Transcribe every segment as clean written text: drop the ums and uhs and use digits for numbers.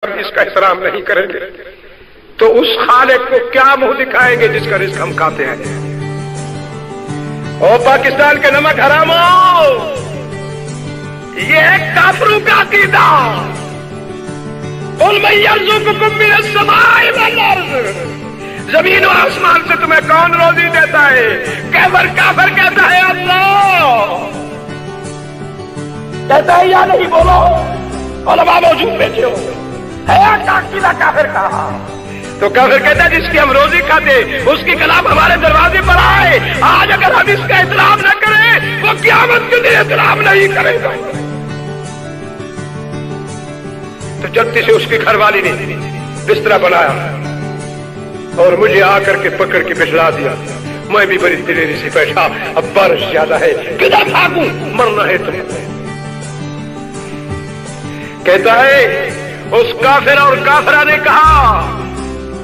ہم اس کا احترام نہیں کریں گے تو اس خالق کو کیا منہ دکھائیں گے جس کا رزق ہم کھاتے ہیں؟ اور پاکستان کے نمک حراموں، یہ ہے کافروں کا عقیدہ۔ قل من یرزقکم من السماء والارض، زمین و آسمان سے تمہیں کون روزی دیتا ہے؟ کافر کہتا ہے اللہ، کہتا ہے یا نہیں؟ بولو، علماء موجود بیٹھے ہو، ہے کا عقیدہ کافر کا؟ تو کافر کہتا ہے جس کی ہم روزی کھاتے اس کی کلام ہمارے دروازے پر آئے، آج اگر ہم اس کا احترام نہ کریں وہ قیامت کے دن احترام نہیں کرے گا۔ تو جلدی سے اس کی گھر والی نے بستر بنایا اور مجھے آ کر کے پکڑ کے بچھلا دیا۔ میں بھی بڑی دلیری سے بیٹھا، اب بارش زیادہ ہے، کدھر بھاگوں؟ مرنا ہے تم۔ کہتا ہے اس کافر اور کافرہ نے کہا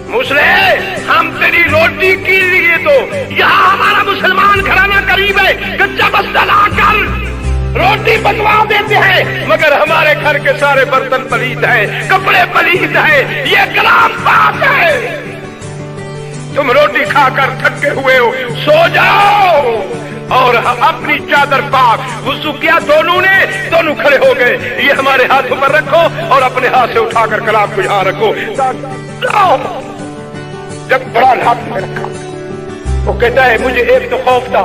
مسلم، ہم تیری روٹی کے لیے تو یہاں ہمارا مسلمان گھرانہ قریب ہے، کچا بستہ لا کر روٹی بنوا دیتے ہیں، مگر ہمارے گھر کے سارے برتن پلید ہیں، کپڑے پلید ہیں، یہ کلام پاک ہے۔ تم روٹی کھا کر تھکے ہوئے ہو، سو جاؤ اور اپنی چادر پاک وضو کیا، دونوں کھڑے ہو گئے، یہ ہمارے ہاتھوں پر رکھو اور اپنے ہاتھ سے اٹھا کر کلام کو یہاں رکھو۔ جب بڑا ہاتھ میں رکھا، وہ کہتا ہے مجھے ایک تو خوف تھا،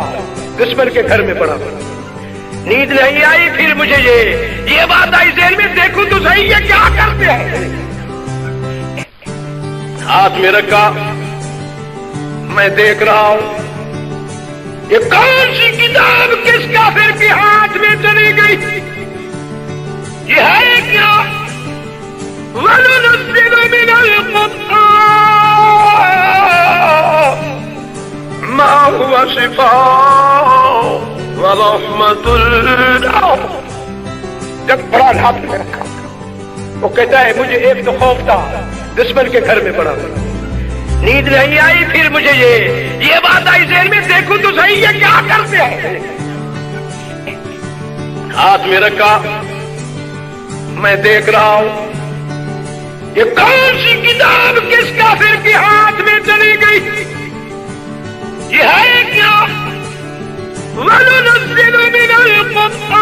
دشمن کے گھر میں پڑا، نیند نہیں آئی، پھر مجھے یہ بات آئی ذہن میں، دیکھوں تو صحیح یہ کیا کرتے ہیں۔ ہاتھ میں رکھا، میں دیکھ رہا ہوں یہ کون سی کتاب کس کافر کے ہاتھ میں چلی گئی، یہ ہے کیا؟ وَنُنَزِّلُ مِنَ الْقُرْآنِ مَا هُوَ شِفَاءٌ وَرَحْمَةٌ لِّلْمُؤْمِنِينَ۔ جب بڑا ہاتھ میں رکھا، وہ کہتا ہے مجھے ایک تو خوف تھا، دشمن کے گھر میں پڑا، نیند نہیں آئی، پھر مجھے یہ بات آئی ذہن میں، دیکھوں تو صحیح یہ کیا کرتے ہیں۔ ہاتھ میں رکھا، میں دیکھ رہا ہوں یہ کون سی کتاب کس کافر کے ہاتھ میں چلی گئی، یہ ہے کیا؟ وَنُنَزِّلُ مِنَ الْقُرْآنِ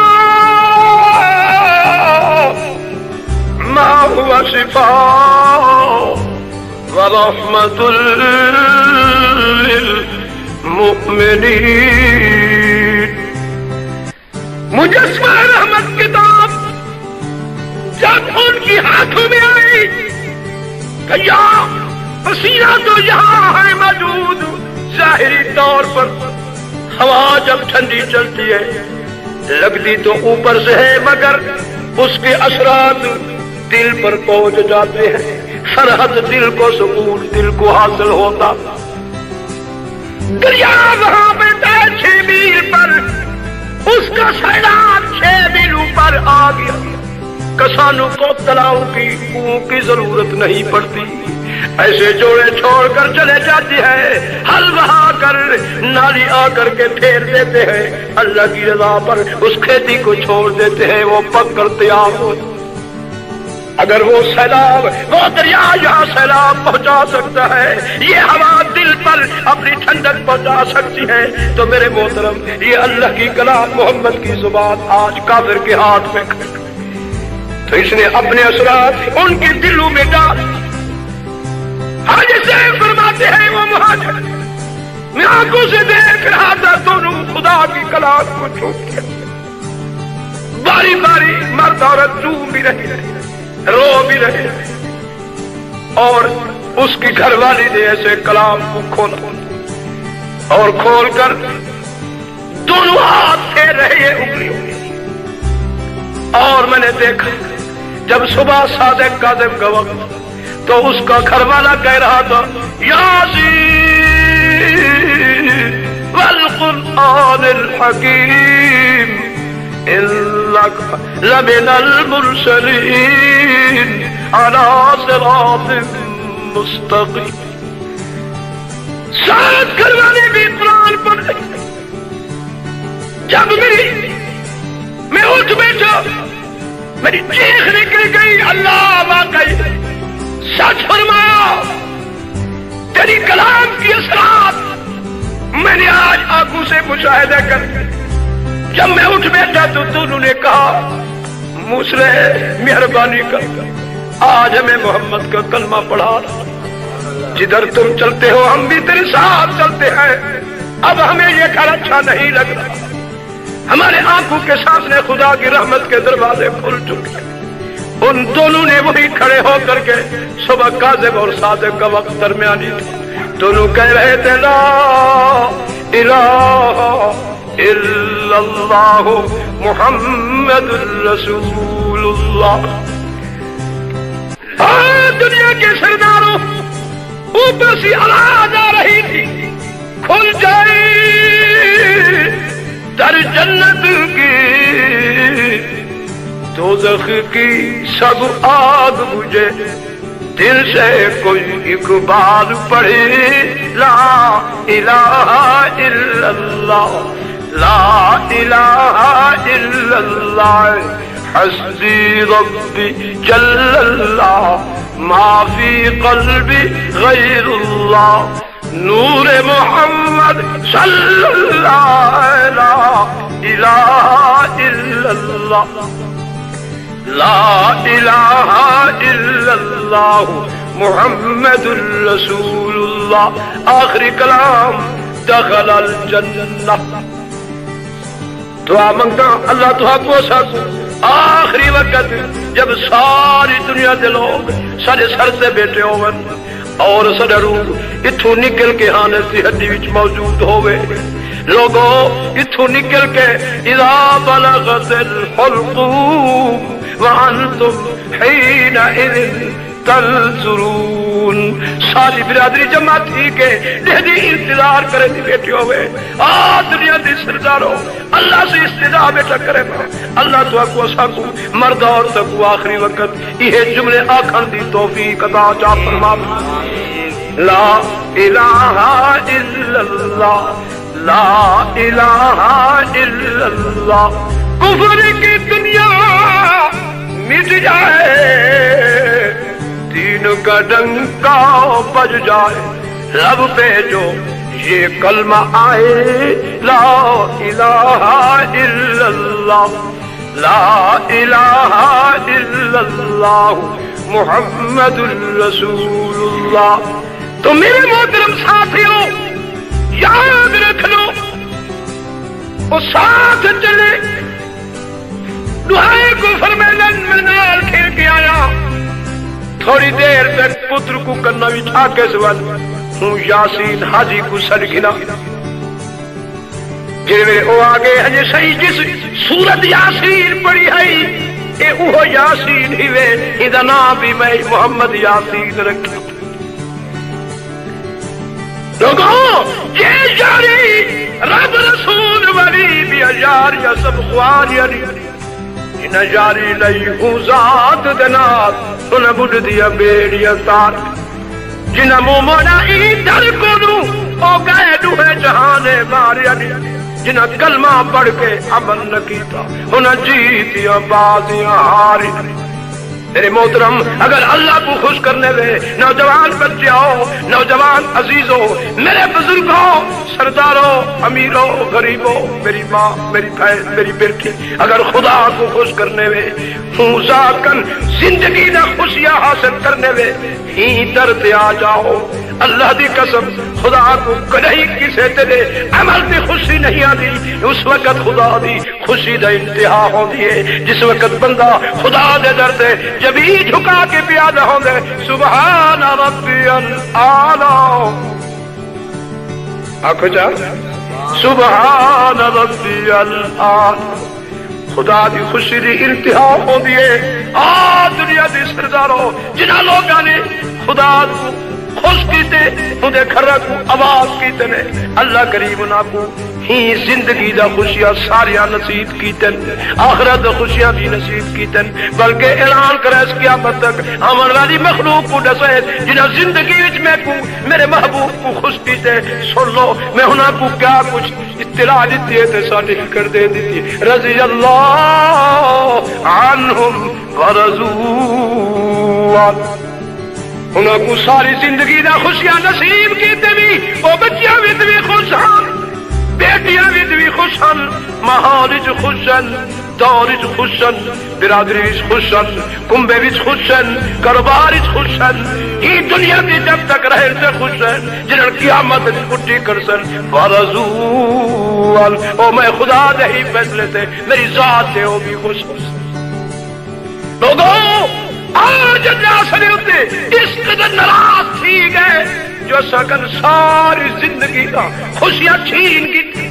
مَا هُوَ شِفَاءٌ وَرَحْمَةٌ لِّلْمُؤْمِنِينَ۔ مجسمہ رحمت کتاب جب ان کی ہاتھوں میں آئی کہ یا پسینہ تو یہاں ہے موجود، ظاہری طور پر ہوا جب ٹھنڈی چلتی ہے لگتی تو اوپر سے ہے، مگر اس کے اثرات دل پر پہنچ جاتے ہیں، سرحد دل کو سکون دل کو حاصل ہوتا۔ دریا وہاں پہ 6 میل پر، اس کا سیلاب 6 میل اوپر آ گیا، کسانوں کو تلاؤ کی کنویں کی ضرورت نہیں پڑتی، ایسے جوڑے چھوڑ کر چلے جاتی ہے، حل بہا کر نالی آ کر کے پھیر دیتے ہیں، اللہ کی رضا پر اس کھیتی کو چھوڑ دیتے ہیں، وہ پک کر تیار ہو۔ اگر وہ سیلاب، وہ دریا یہاں سیلاب پہنچا سکتا ہے، یہ ہوا دل پر اپنی ٹھنڈک پہنچا سکتی ہے، تو میرے محترم یہ اللہ کی کلام محمد کی زبان آج کافر کے ہاتھ میں، تو اس نے اپنے اثرات ان کے دلوں میں ڈال۔ حاجی صاحب فرماتے ہیں وہ مہاجر میں آنکھوں سے دیکھ رہا تھا، دونوں خدا کی کلام کو چھوڑ کے باری باری مرد عورت چوم بھی رہے، رو بھی رہے، اور اس کی گھر والی نے ایسے کلام کو کھولا اور کھول کر دونوں ہاتھ پھیر رہے ہیں انگلیوں میں، اور میں نے دیکھا جب صبح صادق کاذب کا وقت تو اس کا گھر والا کہہ رہا تھا یاسین والقرآن الحکیم انک لمن المرسلین علی صراط مستقیم۔ ساتھ گھر والے بھی قرآن پڑھ رہے، جب میں اٹھ بیٹھا میری چیخ نکل گئی، اللہ واقعی سچ فرمایا، تیری کلام کی اثرات میں نے آج آنکھوں سے مشاہدہ کر، جب میں اٹھ بیٹھا تو انہوں نے کہا موسیٰ مہربانی کر، آج ہمیں محمد کا کلمہ پڑھا، جدھر تم چلتے ہو ہم بھی تیرے ساتھ چلتے ہیں، اب ہمیں یہ گھر اچھا نہیں لگ رہا، ہمارے آنکھوں کے سامنے خدا کی رحمت کے دروازے کھل چکے۔ ان دونوں نے وہی کھڑے ہو کر کے، صبح کاذب اور صادق کا وقت درمیانی تھا، دونوں کہہ رہے تھے لا الہ الا اللہ محمد رسول اللہ۔ دنیا کے سرداروں اوپر سی آواز آ رہی تھی، کھل جائے در جنت کی، دوزخ کی سب آگ بجھے، دل سے کوئی اقبال پڑھے لا الہ الا اللہ، لا الہ الا اللہ، حسبی ربی جل اللہ، ما فی قلبی غیر اللہ، نور محمد صلی اللہ لا الہ الا اللہ، لا الہ الا اللہ محمد الرسول اللہ۔ آخری کلام دخل الجنہ، دعا مانگتا اللہ تو کو ساتھ، آخری وقت جب ساری دنیا دے لوگ سارے سر سے بیٹھے ہوئے اور سارے روح اتھوں نکل کے ہانے سی ہڈی وچ موجود ہوئے، لوگوں اتھوں نکل کے اذا بلغت الحلقوم وانتم حینئذ تنظرون، ساری برادری جمع تھی کہ دہدی انتظار کرے تھی بیٹھے ہوئے، دنیا دی سرداروں اللہ سے استدعا بیٹھا کرے گا، اللہ تو اکو ساکو مرد اور تکو آخری وقت یہ جملے آکھن دی توفیق عطا چا فرما، لا الہ الا اللہ، لا الہ الا اللہ، کفر کی دنیا مٹ جائے، دین کا ڈنکا بج جائے، لب پہ جو یہ کلمہ آئے لا الہ الا اللہ، لا الہ الا اللہ محمد الرسول اللہ۔ تو میرے محترم ساتھیوں یاد رکھ لو، وہ ساتھ چلے، دعائیں کو فرمیلن میں نال کھیل کے آیا، تھوڑی دیر تک پتر کو کرنا بھی تھا کے سوال ہوں یاسین حاجی کو سر گھنا، جی میرے او آگے ہے صحیح جس سورت یاسین پڑھی ہے اے اوہ یاسین ہی وے، اذا نام بھی میں محمد یاسین رکھا۔ لوگوں یہ جاری رب رسول ولی بھی یار یا سب خوار یاری، جنہ جاری لئی ہوں ذات دنات، انہ بڑھ دیا بیڑیا تار، جنہ مومنا ای در کنو او گئے دوہے جہانے ماریا، جنہ کلمہ پڑھ کے عمل نہ کیتا انہ جیتیاں بازیاں ہاری۔ میرے محترم اگر اللہ کو خوش کرنے وے، نوجوان بچیاں، نوجوان عزیزوں، میرے بزرگوں، سرداروں، امیروں، غریبوں، میری ماں، میری بہن، میری بیٹی، اگر خدا کو خوش کرنے وے، ہوں ذاکن زندگی نہ خوشیاں حاصل کرنے وے، ہی درد آ جاؤ، اللہ دی قسم خدا کو کدی کسے تیرے عمل دی خوشی نہیں آتی، اس وقت خدا دی خوشی دا انتہا ہوتی ہے جس وقت بندہ خدا دے در تے جبھی جھکا کے پیادہ ہوں دے، سبحان ربی العالی، آنکھو جا سبحان ربی العالی، خدا دی خوشی دی انتہا ہوں دیئے۔ دنیا دی سرداروں جنہ لوگاں نے خدا خوش کیتے اندے گھر کو آواز کیتے نے اللہ کریم انہاں کو ہی زندگی دا خوشیاں ساریاں نصیب کیتن آخرت دا خوشیاں بھی نصیب کیتن بلکہ اعلان کرے اس قیامت تک آمن والی مخلوق کو دسے جنہاں زندگی وچ میں کو میرے محبوب کو خوش کیتے سن لو میں انہاں کو کیا کچھ اطلاع دیتی ہے تے سرٹیفکیٹ دے دیتی ہے رضی اللہ عنہم ورضوا انہاں کو ساری زندگی دا خوشیاں نصیب کیتے بھی وہ بچیاں بھی خوش ہیں بیٹیاں بھی خوش ہیں ماحول خوش ہیں دور خوش ہیں برادری خوش ہیں کنبے خوش ہیں کاروبار خوش ہیں ہی دنیا کی جب تک رہے سے خوش ہیں جنہوں قیامت چھٹی کر سن ورضوان او میں خدا دے ہی فیصلے سے میری ذات سے وہ بھی خوش لوگوں آج جاسنے ہوتے اس قدر ناراض تھی گئے جو سکن ساری زندگی کا خوشیاں چھین کی تھی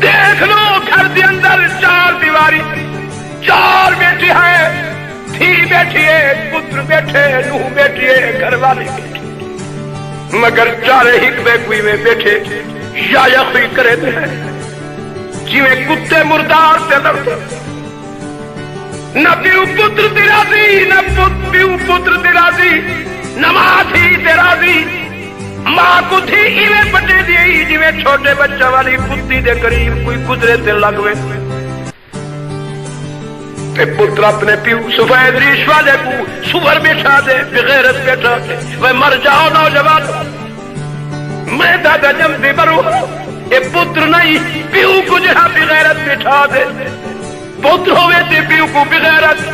دیکھ لو گھر دے اندر چار دیواری چار بیٹی ہے تھی بیٹھی ہے پتر بیٹھے نوح بیٹھی ہے گھر والی بیٹھی مگر چارے حکمے کوئی میں بیٹھے یا کوئی کرے تھے جی میں کتے مردار تے لڑتے نہ پیو پتر تیرازی نہ پیو پتر تیرازی نماز ہی تیرازی ماں کو تھی ایویں پٹے دی جی میں چھوٹے بچہ والی کتی دے قریب کوئی گزرے تے لگوے تے پتر اپنے پیو سفید ریش والے کو سور بٹھا دے بغیرت بیٹھا دے وہ مر جاؤ نوجوان میں دادا جمدی برو یہ پتر نہیں پیو کو جہاں بغیرت بٹھا دے پتر ہوئے تے پیو کو بغیرت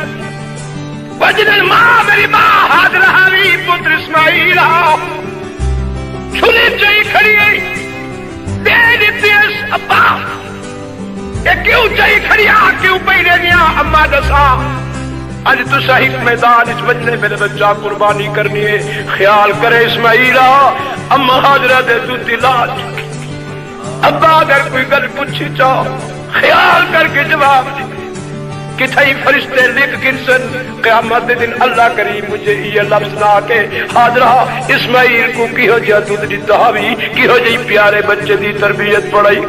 وجدن ماں میری ماں حاضر حاوی پتر اسماعیل آؤ چھلی چاہی کھڑی ہے دے دیتی اس ابا یہ کیوں چاہی کھڑی آ کیوں پہنے گیا اما دسا آج تو صحیح میدان اس بجنے میرے بچہ قربانی کرنی ہے خیال کرے اسماعیل آؤ اما حاضرہ دے تو دلاج ابا اگر کوئی گل پوچھی چاہو خیال کر کے جواب دی کتھائی فرشتے لکھ گرسن قیامت دن اللہ کریم مجھے یہ لفظ نہ کے حاضرہ اسماعیل کو کی ہو جا دودھ دیتا ہوئی کی ہو جائی پیارے بچے دی تربیت پڑھائی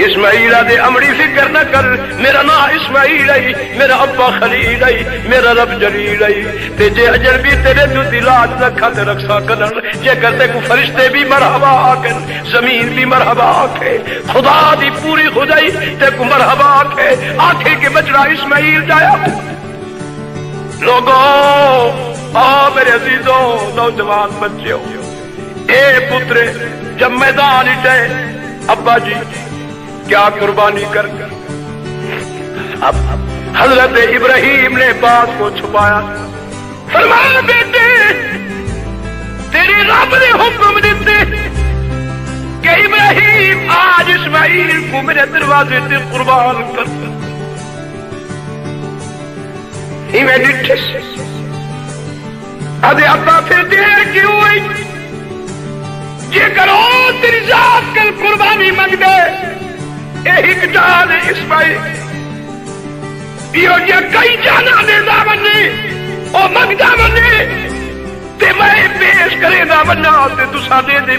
اسماعیل دے امڑی فکر نہ کر میرا نا اسماعیل آئی میرا ابا خلیل آئی میرا رب جلیل آئی تے جے اجر بھی تیرے تو دلاج رکھا تے رکھا کرن جے کرتے کو فرشتے بھی مرحبا آکن زمین بھی مرحبا آکے خدا دی پوری خدائی تے کو مرحبا آکے آکھے کے بچڑا اسماعیل جایا لوگوں میرے عزیزوں نوجوان بچے اے پترے جب میدان اٹھے ابا جی کیا قربانی کر اب حضرت ابراہیم نے بات کو چھپایا فرمایا بیٹے تیری رب نے حکم دیتے کہ ابراہیم آج اسماعیل کو میرے دروازے سے قربان کر ہی میں ڈٹھے ادھے ابا پھر دیر کیوں ہوئی جے کرو تیری ذات کل قربانی منگ دے ایک جان اسماعیل یہ کئی جانا دے دامنی او منگدا منی تے میں پیش کرے گا بنا تے تسا دے دے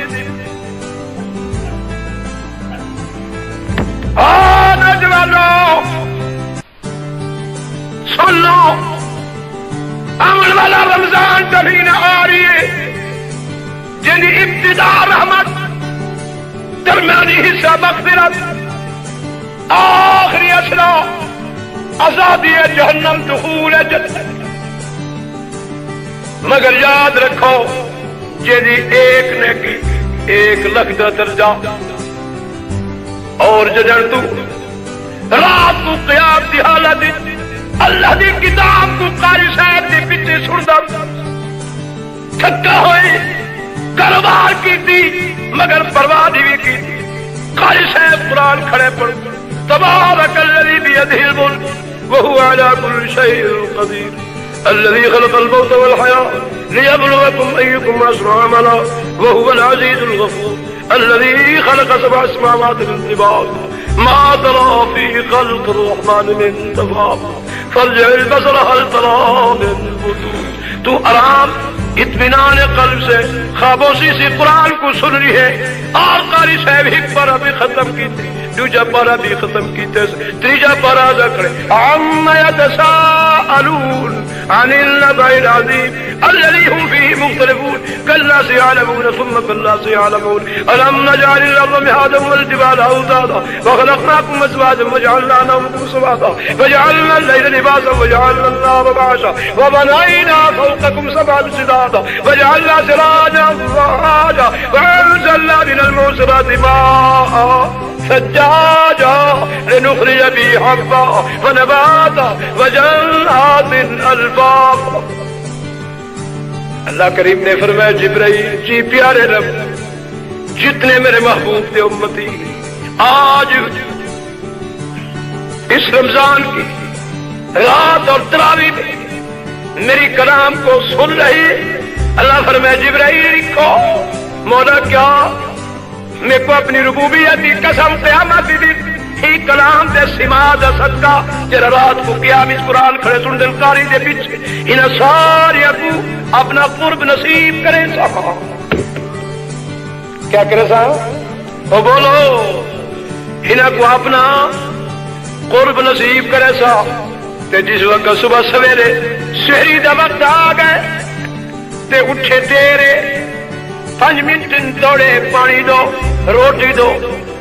نوجوانوں سن لو آمن والا رمضان کبھی نہ آ رہی ہے جن ابتدا رحمت درمیانی حصہ مغفرت آخری اشرا آزادی جہنم دخول جنت مگر یاد رکھو جی ایک نیکی 1,00,000 کا درجہ اور جدن تو رات کو قیام دی حالت اللہ دی کتاب کو قاری صاحب دی پیچھے سندا تھکا ہوئے کاروبار کی تھی مگر پرواہ نہیں کی تھی قاری صاحب قرآن کھڑے پڑھ تبارک الذی بیدہ الملک وهو على كل شيء قدير الذي خلق الموت والحياة ليبلوكم أيكم أسرع عملا وهو العزيز الغفور الذي خلق 7 سماوات طباقا ما ترى في خلق الرحمن من تفاوت فارجع البصر هل ترى من فطور تو آرام اطمینان قلب سے خاموشی سے قرآن کو سن رہی ہے. اور قاری صاحب ایک پارا بھی ختم کی تھی, دوجا پارا بھی ختم کی تھی, تیجا پارا ذکر عَمَّ يَتَسَاءَلُونَ عَنِ النَّبَإِ الْعَظِيمِ الَّذِي هُمْ فِيهِ مُخْتَلِفُونَ كَلَّا سَيَعْلَمُونَ ثُمَّ كَلَّا سَيَعْلَمُونَ أَلَمْ نَجْعَلِ الْأَرْضَ مِهَادًا وَالْجِبَالَ أَوْتَادًا وَخَلَقْنَاكُمْ أَزْوَاجًا وَجَعَلْنَا نَوْمَكُمْ سُبَاتًا وَجَعَلْنَا اللَّيْلَ لِبَاسًا وَجَعَلْنَا النَّهَارَ مَعَاشًا وَبَنَيْنَا فَوْقَكُمْ سَبْعًا شِدَادًا وَجَعَلْنَا سِرَاجًا وَهَّاجًا وَأَنزَلْنَا مِنَ الْمُعْصِرَاتِ مَاءً ثَجَّاجًا لِنُخْرِجَ بِهِ حَبًّا وَنَبَاتًا وَجَنَّاتٍ أَلْفَافًا. اللہ کریم نے فرمایا جبرائیل جی پیارے رب جتنے میرے محبوب تھے امتی آج اس رمضان کی رات اور تراویح میں میری کلام کو سن رہی. اللہ فرمایا جبرائیل لکھو مولا کیا میرے کو اپنی ربوبیت کی قسم قیامت دی ہی کلام دے سماع دا صدقہ جرا رات کو قیام اس قرآن کھڑے سن دلکاری دے پیچھے انہاں سارے کو اپنا قرب نصیب کرے سا. کیا کرے سا وہ بولو انہاں کو اپنا قرب نصیب کرے سا. تے جس وقت صبح سویرے سحری دا وقت آ گئے تے اٹھے تیرے 5 منٹ دوڑے پانی دو روٹی دو,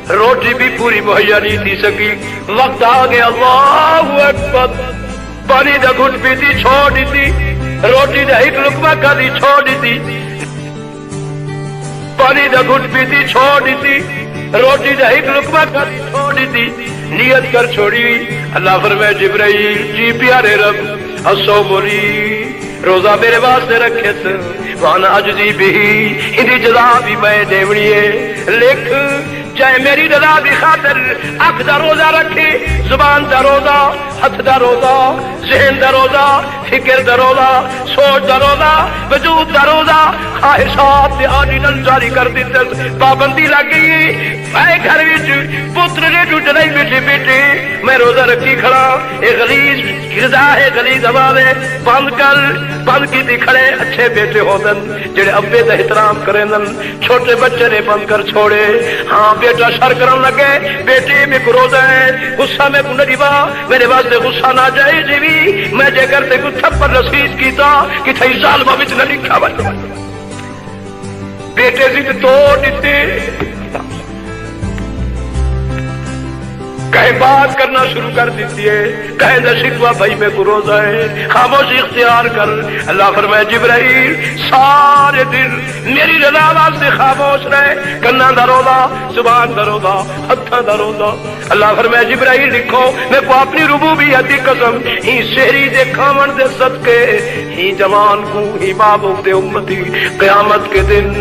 روٹی بھی پوری مہیا نہیں تھی سکی. وقت آ گیا اللہ اکبر پانی دا گھٹ پیتی چھوڑ دیتی, روٹی دا ایک لقمہ کھاتی چھوڑ دیتی, پانی دا گھٹ پیتی چھوڑ دیتی, روٹی دا ایک لقمہ کھاتی چھوڑ دیتی, نیت کر چھوڑی. اللہ فرمائے جبرائیل جی پیارے رب اسو بولی روزہ میرے واسطے رکھے تھے وانا اجزی بھی ہندی جزا بھی میں دیونی ہے. لکھ چاہے میری رضا بھی خاطر اکھ دا روزہ رکھے, زبان دا روزہ, ہاتھ دا روزہ, ذہن دا روزہ, فکر دا روزہ, سوچ دا روزہ, وجود دا روزہ, خواہشات دے آجنن جاری کر دیتے پابندی لگ گئی. میں گھر وچ پتر نے ٹوٹنے بیٹھے بیٹھے میں روزہ رکھی کھڑا. اے غلیظ غذا ہے غلیظ ہوا ہے بند کر بند کی دی کھڑے اچھے بیٹے ہوندن جڑے ابے دا احترام کرندن. چھوٹے بچے نے بند کر چھوڑے. ہاں بیٹا شر کرن لگے بیٹے میں کو روزہ ہے غصہ میں کو نہ میرے واسطے غصہ نہ جائے جی بھی میں جے کرتے کو تھپڑ رسیز کیتا کہ تھئی ظالمہ وچ نہ لکھا بچ بیٹے ضد توڑ دیتے کہیں بات کرنا شروع کر دیتی ہے کہیں نہ شکوا بھائی میں کو روزہ ہے خاموشی اختیار کر. اللہ فرمائے جبرائیل سارے دن میری رضا واسطے خاموش رہے, کنا دا روزہ, زبان دا روزہ, ہتھاں دا روزہ. اللہ فرمائے جبرائیل لکھو میں کو اپنی ربوبیت کی قسم ہی شہری دے کھاون دے صدقے ہی جوان کو ہی بابو دے امتی قیامت کے دن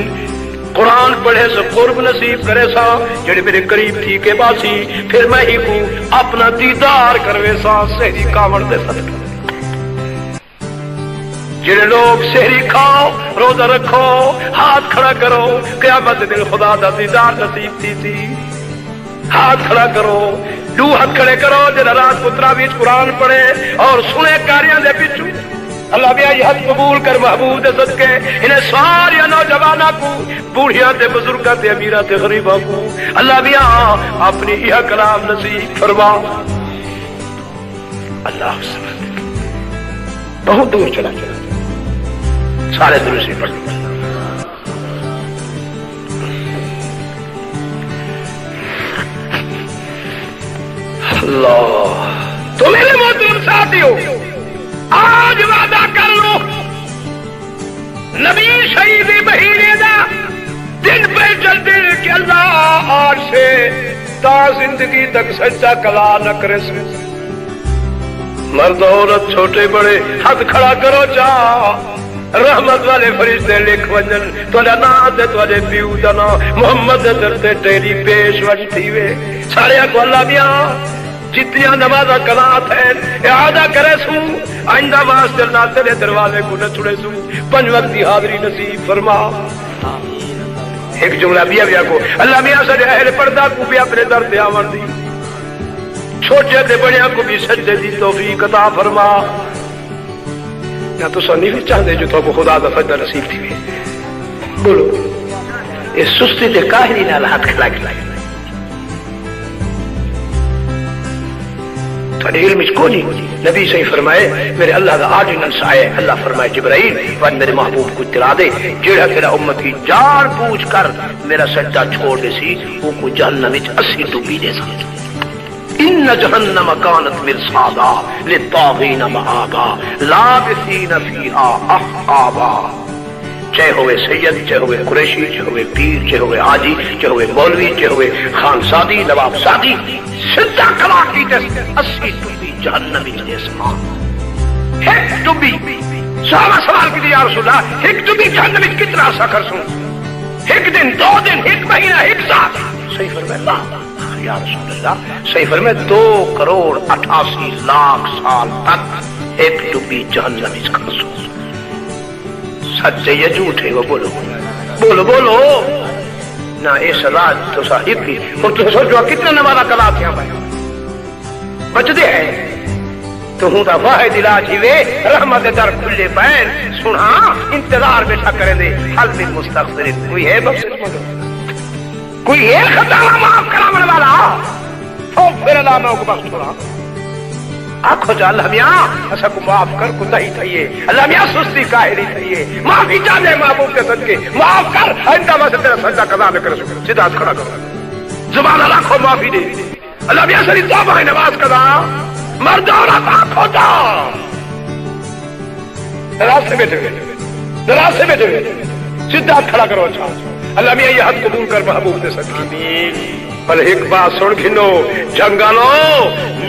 قرآن پڑھے سے قرب نصیب کرے سا جڑے میرے قریب تھی کے باسی پھر میں ہی کو اپنا دیدار کروے سا سہری کاوڑ دے صدقہ. جڑے لوگ سہری کھاؤ روزہ رکھو ہاتھ کھڑا کرو قیامت دن خدا دا دیدار نصیب تھی. ہاتھ کھڑا کرو, دو ہاتھ کھڑے کرو جڑا رات کو تراویح قرآن پڑھے اور سنے کاریاں دے پیچھے. اللہ بیا یہ حد قبول کر محبوب دے صدقے انہیں ساری نوجوانوں کو بوڑھیاں تے بزرگاں تے امیراں تے غریباں کو اللہ بیا اپنی یہ کلام نصیب فرما. اللہ بہت دور چلا سارے درسی پڑھ اللہ. تو میرے محترم ساتھیو آج وعدہ کر لو نبی شہید مہینے دا دن پہ چلتے کہ اللہ آج سے تا زندگی تک سچا کلا نہ کرے سے. مرد عورت چھوٹے بڑے ہاتھ کھڑا کرو چاہ رحمت والے فرشتے لکھ ونجن تھوڑا نا تے تھوڑے پیو دا نا محمد درتے تیری پیش وجتی وے. سارے کو اللہ بیا جتنی نمازہ کلات ہیں اعادہ کرے سو آئندہ واسطے اللہ تیرے دروازے کو نہ چھڑے سو 5 وقت کی حاضری نصیب فرما. ایک جملہ بیا کو اللہ میاں سارے اہل پردہ کو بھی اپنے در دے آمن دی, چھوٹے دے بڑیاں کو بھی سجدے دی توفیق عطا فرما. یا تو نہیں بھی چاہتے جو تو خدا کا فضل نصیب تھی بولو یہ سستی تے کاہلی نال ہاتھ کھلا کے لائے تھوڑے علم کو نہیں نبی صحیح فرمائے میرے اللہ کا آرڈیننس آئے اللہ فرمائے جبرائیل ون میرے محبوب کو اطلاع دے جیڑا تیرا امتی جان پوچھ کر میرا سجدہ چھوڑ دے سی وہ کو جہنم وچ 80 ڈوبی دے سی ان جہنم کانت مرصادا للطاغین مآبا لابثین فیہا احقابا چاہے ہوئے سید چاہے ہوئے قریشی چاہے ہوئے پیر چاہے ہوئے حاجی چاہے ہوئے مولوی چاہے ہوئے خان سادی نواب سادی سدھا کلا کی تے 80 ڈوبی جہنم وچ دے سمان ایک ڈوبی صحابہ سوال کی یا رسول اللہ ایک ڈوبی جہنم وچ کتنا عرصہ کر سوں ایک دن 2 دن ایک مہینہ ایک سال صحیح فرمایا یا رسول اللہ صحیح فرمایا 2 کروڑ 88 لاکھ سال تک ایک ڈوبی جہنم وچ کر سوں سچے یا جھوٹے وہ بولو بولو بولو نہ اس رات تو صاحب بھی اور تو سوچو کتنا نمازہ کلا تھے بھائی بچدے ہیں تو ہوں دا واحد علاج ہی وے رحمت در کھلے پین سنا انتظار بیٹھا کریں دے حل من مستغفر کوئی ہے بخش کوئی ہے خطا معاف کرامن والا تو پھر اللہ میں کو بخش چھوڑا آنکھو جا اللہ میاں ایسا کو معاف کر کو نہیں تھائیے اللہ میاں سستی کاہلی تھائیے معافی چاہتے محبوب کے صدقے معاف کر آئندہ میں سے تیرا سجدہ قضا نہ کر سکوں سیدھا کھڑا کر زبان اللہ کو معافی دے اللہ میاں سری توبہ ہے نماز قضا مرد عورت آنکھو جا نراز سے بیٹھے نراز سے بیٹھے سیدھا کھڑا کرو اچھا اللہ میاں یہ حد قبول کر محبوب کے صدقے پر ایک بات سن گھنو جنگانو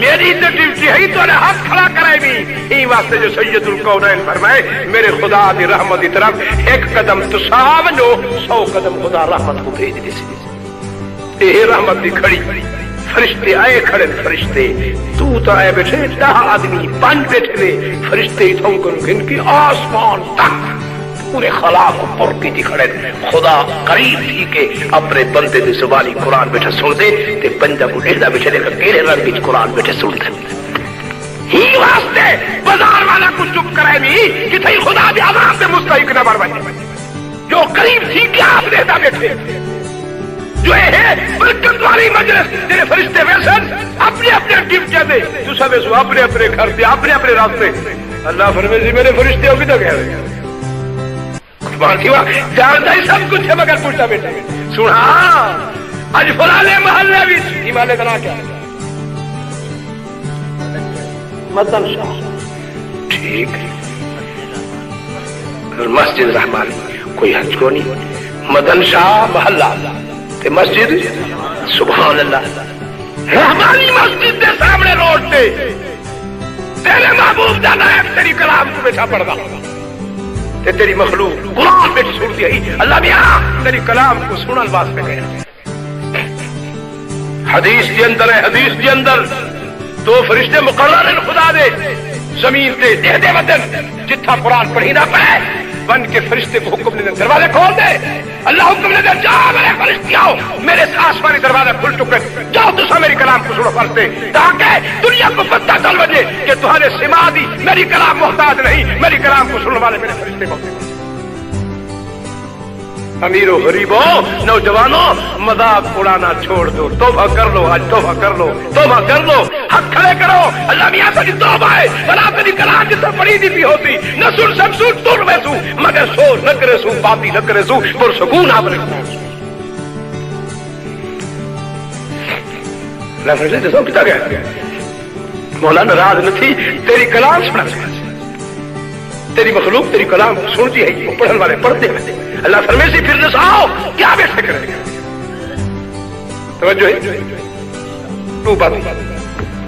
میری تو ڈیوٹی ہے تو نے ہاتھ کھڑا کرائے بھی ہی واسطے جو سید القونین فرمائے میرے خدا دی رحمت دی طرف ایک قدم تو سامنو 100 قدم خدا رحمت کو بھیج دی سی یہ رحمت دی کھڑی فرشتے آئے کھڑے فرشتے تو آئے بیٹھے 10 آدمی 5 بیٹھے دے فرشتے ہی تھوں کن گن کی آسمان تک پورے خلا کو پرکی دی کھڑے خدا قریب تھی کہ اپنے بندے دی زبانی قرآن بیٹھے سن دے تے بندہ کو ڈھیلا بیٹھے دے کر تیرے رنگ بیچ قرآن بیٹھے سن دے ہی واسطے بازار والا کو چپ کرے بھی کہ تھی خدا دی عذاب دے مستحق نہ بر بنے جو قریب تھی کیا آپ دیتا بیٹھے جو ہے برکت والی مجلس تیرے فرشتے ویسن اپنے اپنے ڈیوٹی دے تو سب اس اپنے اپنے گھر دے اپنے اپنے راستے اللہ فرمائے جی میرے فرشتے ہو کدھر گئے جانتا ہی سب کچھ ہے مگر پوچھتا بیٹا سنا آج فلانے محلے بھی ایمانے کا نام کیا مدن شاہ ٹھیک مسجد رحمان کوئی حج کو نہیں مدن شاہ محلہ تے مسجد سبحان اللہ رحمانی مسجد دے سامنے روڈ تے تیرے محبوب جانا ہے تیری کلام کو بیٹھا پڑھتا تے تیری مخلوق قرآن بیٹھ سن دیا ہی اللہ میاں تیری کلام کو سنن واسطے گیا حدیث کے اندر ہے حدیث کے اندر 2 فرشتے مقرر ہیں خدا دے زمین تے دے وطن جتھا قرآن پڑھی نہ پائے بن کے فرشتے کو حکم دے دروازے کھول دے اللہ حکم دے جاؤ میرے فرشتے آؤ میرے آسمانی دروازے کھل چکے جاؤ تو میری کلام کو سنو پڑھتے تاکہ دنیا کو پتہ چل بجے کہ تمہارے سما دی میری کلام محتاج نہیں میری کلام کو سننے والے میرے فرشتے کو امیروں غریبوں نوجوانوں مذاق اڑانا چھوڑ دو توبہ کر لو آج توبہ کر لو توبہ کر لو ہاتھ کھڑے کرو اللہ میاں تیری توبہ ہے بلا تیری کلام جس سے پڑھی دی بھی ہوتی نہ سن سب سو تر میں سو مگر شور نہ کرے سو باتی نہ کرے سو پرسکون آپ رکھنا اللہ فرشتے دسو کتا گیا مولا ناراض نہ تھی تیری کلام سنا تیری مخلوق تیری کلام سنتی ہے وہ پڑھن والے پڑھتے ہیں اللہ فرمائے سے پھر نساؤ کیا بیٹھے کریں توجہ ہے تو بات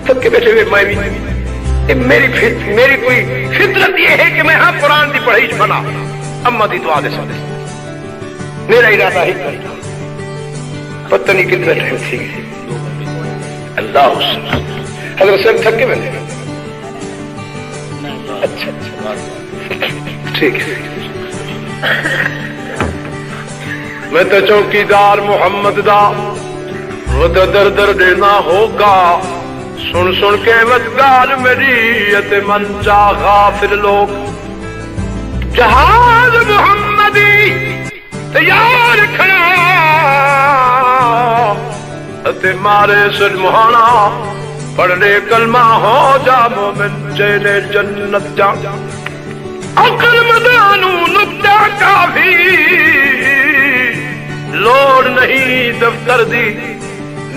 سب کے بیٹھے ہوئے میں بھی میری کوئی فطرت یہ ہے کہ میں ہاں قرآن کی پڑھائی بنا اما دی دعا دے سکتے میرا ارادہ ہی پتہ نہیں کتنے ٹائم تھی اللہ حضرت صاحب تھکے میں اچھا ٹھیک ہے میں تو چوکیدار محمد دا وہ تو در در دینا ہوگا سن سن کے مت گال میری من چا غافل لوگ جہاز محمدی تیار کھڑا تے مارے سلمانا پڑھنے کلمہ ہو جا مومن چیلے جنت جا عقل مدانو نکتہ کافی لوڑ نہیں دفتر دی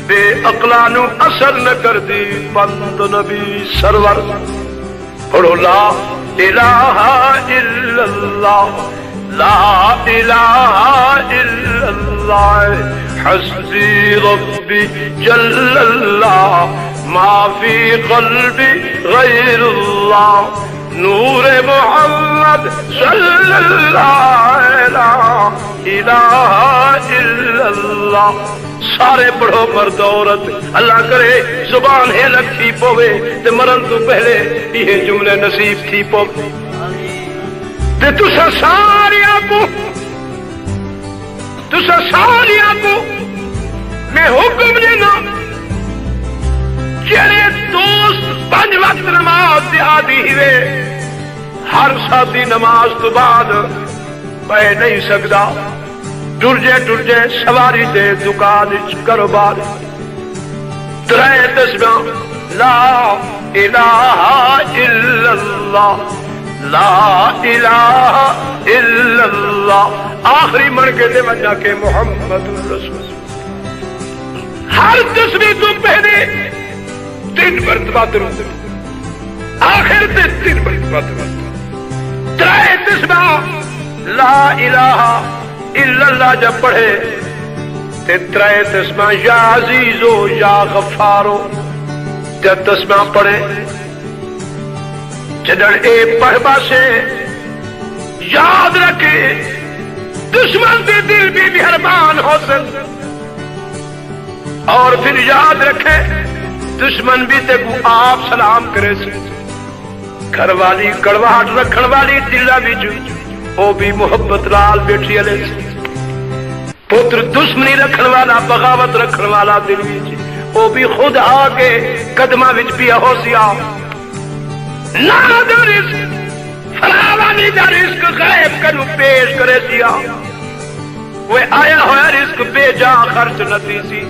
بے عقلانو اثر نہ کر دی بند نبی سرور پڑھو لا الہ الا اللہ لا الہ الا اللہ حسبی ربی جل اللہ ما فی قلبی غیر اللہ نور محمد صلی اللہ لا الہ الا اللہ سارے پڑھو مرد عورت اللہ کرے زبان ہے لگتی پوے تے مرن تو پہلے یہ جملے نصیب تھی پوے تے تسا ساریاں کو میں حکم دینا جڑے دوست 5 وقت نماز دیہی ہوئے ہر ساتھی نماز تو بعد پہ نہیں سکتا ٹر جے سواری دے دکان کاروبار 3 تسبیح لا الہ الا اللہ لا الہ الا اللہ آخری من کے دے وجہ کے محمد رسول ہر تسبیح تو پہلے 3 مرتبہ درود آخر سے 3 مرتبہ درود 3 تسبیح لا الہ الا اللہ جب پڑھے تے 3 تسبیح یا عزیزو یا غفارو جب تسبیح پڑھے جدن اے پڑھبا سے یاد رکھے دشمن دے دل بھی مہربان ہو سن اور پھر یاد رکھے دشمن بھی تے کو آپ سلام کرے سے گھر والی کڑواہٹ رکھن والی دلہ بھی جو وہ بھی محبت لال بیٹھی علیہ سے پتر دشمنی رکھن والا بغاوت رکھن والا دل بھی وہ بھی خود آگے قدمہ وچ پیا ہو سیا نہ دا رزق فراوانی دا رزق غائب کرو پیش کرے سیا وہ آیا ہویا رزق بے جا خرچ نتی سی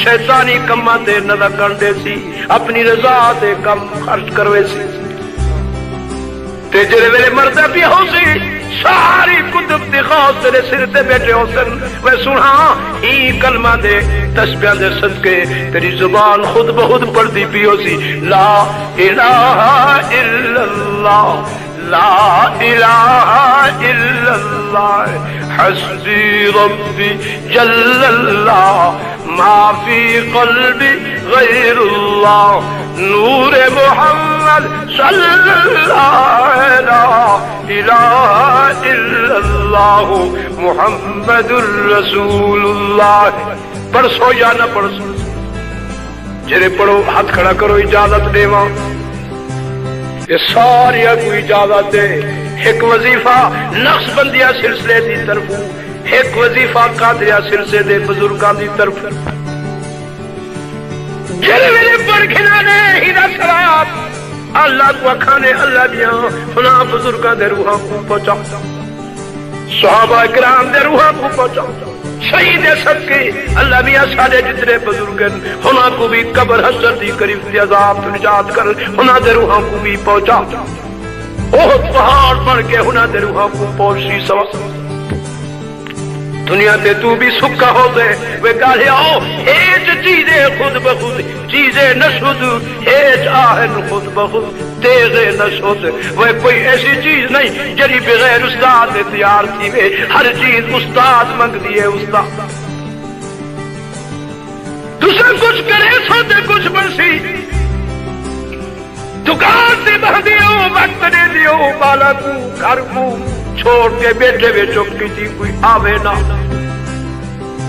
شیطانی کمہ تے نظر کرنے سی اپنی رضا تے کم خرچ کروے سی تے جرے میرے مردہ بھی ہو سی ساری کتب دی خاص تیرے سر تے بیٹھے ہو سن وہ سنا ہی کلمہ دے تسبیح دے صدقے تیری زبان خود بخود پڑھ دی پی ہو سی لا الہ الا اللہ لا الہ الا اللہ حسبی ربی جل اللہ ما فی قلبی غیر اللہ نور محمد صلی اللہ لا الہ الا اللہ محمد الرسول اللہ پڑھسو یا نہ پڑھسو جرے پڑھو ہاتھ کھڑا کرو اجازت دیواں یہ ساری کو اجازت دے ایک وظیفہ نقص بندیہ سلسلے دی طرف ایک وظیفہ قادریہ سلسلے دے بزرگان دی طرف جلے میرے پڑھنا نے ہیرا سراب اللہ کو اکھانے اللہ دیاں فنا بزرگان دے روحاں کو پہنچا صحابہ اکرام دے روحاں کو پہنچا شہید صدقے اللہ میاں سارے جتنے بزرگن ہونا کو بھی قبر حسر دی قریب دی عذاب نجات کر ہونا دے روحاں کو بھی پہنچا بہت پہاڑ پڑھ کے ہونا دے روحاں کو پہنچی سوا دنیا تے تو بھی سکھا ہو دے وہ کہے آؤ ایج چیزیں خود بخود چیزیں نشد ایج آہن خود بخود تیغے نشد وہ کوئی ایسی چیز نہیں جری بغیر استاد تیار تھی میں ہر چیز استاد منگ دیئے استاد دوسرا کچھ کرے سوتے کچھ برسی دکان سے بہ دیو وقت دے دیو بالا کو گھر کو چھوڑ کے بیٹھے بے چوکی تھی کوئی آوے نہ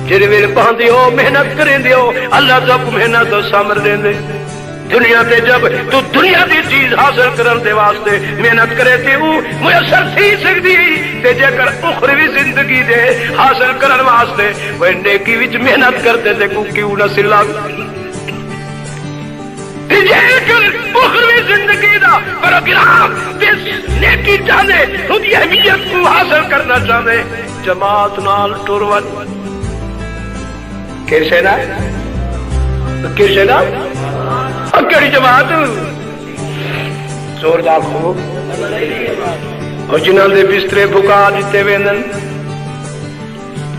جرے میرے باندھی ہو محنت کریں دیو اللہ سب محنت سامر دیں دے دنیا تے جب تو دنیا دی چیز حاصل کرن دے واسطے محنت کرے تے وہ میسر تھی سکتی تے جے کر اخروی زندگی دے حاصل کرن واسطے وہ نیکی وچ محنت کرتے تے کو کیوں نہ سلا جے کر اخروی زندگی دا پروگرام نیکی چاہنے خود اہمیت کرنا چاہتے جماعت نال ٹرون کیسے نا کیڑی جماعت زوردار خوب اور جنہاں دے بسترے بکا دیتے ویندن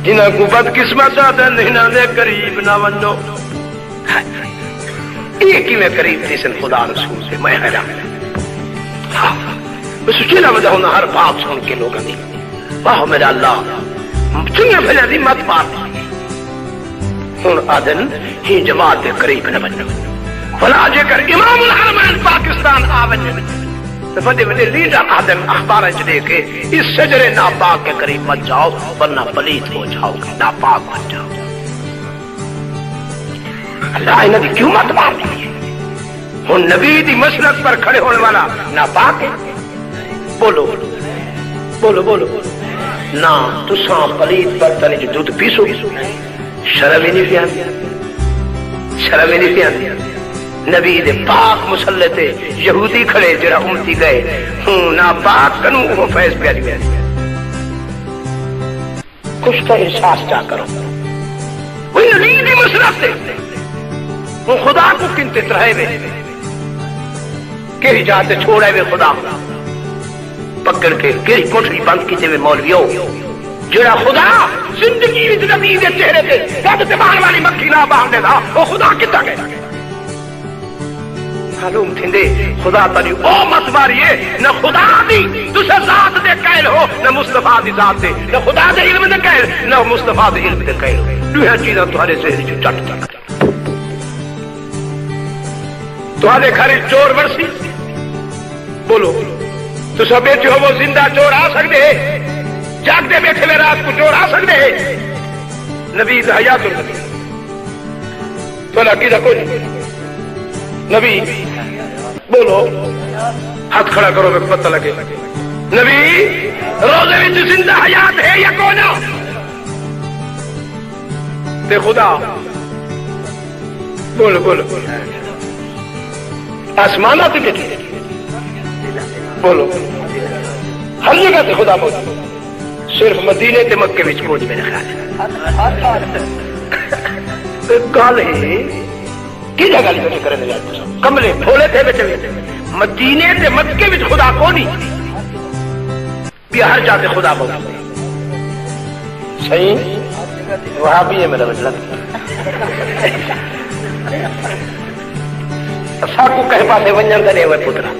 جنہاں کو بد قسمت آدن انہاں دے قریب نہ ونو یہ کی میں قریب تھی سن خدا رسول سے میں حیران میں سوچے نہ وجہ ہونا ہر بات سن کے لوگوں نے واہ میرا اللہ چنگے بھلے دی مت بات ہن آدن ہی جماعت دے قریب نہ ونو فلا جے کر امام الحرمین پاکستان آون فدے وڈے لیڈر آدم اخبار دے کے اس شجر ناپاک کے قریب مت جاؤ ورنہ پلیت ہو جاؤ گے ناپاک مت جاؤ اللہ انہاں دی کیوں مت مار دی ہن نبی دی مسلک پر کھڑے ہونے والا ناپاک ہے بولو بولو بولو نہ تساں پلیت برتن جو دودھ پیسو شرم ہی نہیں پیاندی شرم ہی نہیں پیاندی نبی دے پاک مسلح تے یہودی کھڑے جڑا امتی گئے ہوں نا پاک کنو وہ فیض پیاری پیاری کچھ تو احساس جا کرو وہی نبی دی مسلح تے وہ خدا کو کنتے ترہے میں کہی جاتے چھوڑے میں خدا پکڑ کے کہی کوٹری بند کیتے میں مولویوں جڑا خدا زندگی نبی دے چہرے تے قد تبان والی مکھی نہ باندھے دا وہ خدا کتا گئے معلوم تھندے خدا تاری او مت ماریے نہ خدا دی تسے ذات دے قائل ہو نہ مصطفیٰ دی ذات دے نہ خدا دے علم دے قائل نہ مصطفیٰ دے علم دے قائل دوہا چیزاں تمہارے ذہن چ چٹ چٹ تمہارے گھر چور ورسی بولو تو سب بیٹھے ہو وہ زندہ چور آ سکتے جاگتے بیٹھے میں رات کو چور آ سکتے نبی حیات النبی تو عقیدہ کوئی نہیں نبی بولو ہاتھ کھڑا کرو میں پتہ لگے نبی روزے میں زندہ حیات ہے یا کون تے خدا بولو بولو آسمانہ تے بیٹھے بولو ہر جگہ تے خدا بولو صرف مدینے تے مکے وچ کوئی میرے خیال ہے گل ہے کی جگہ بیٹھے کرنے لگا کملے تھوڑے تھے بیٹھے مدینے تے مکے وچ خدا کونی بھی ہر جاتے خدا بول صحیح وہاں بھی ہے میرا مطلب سب کو کہیں پاسے ونجن دے ہوئے پترا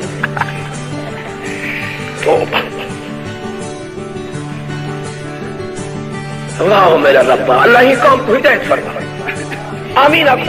اللہ میرا رب اللہ ہی کام کو ہدایت فرما آمین آپ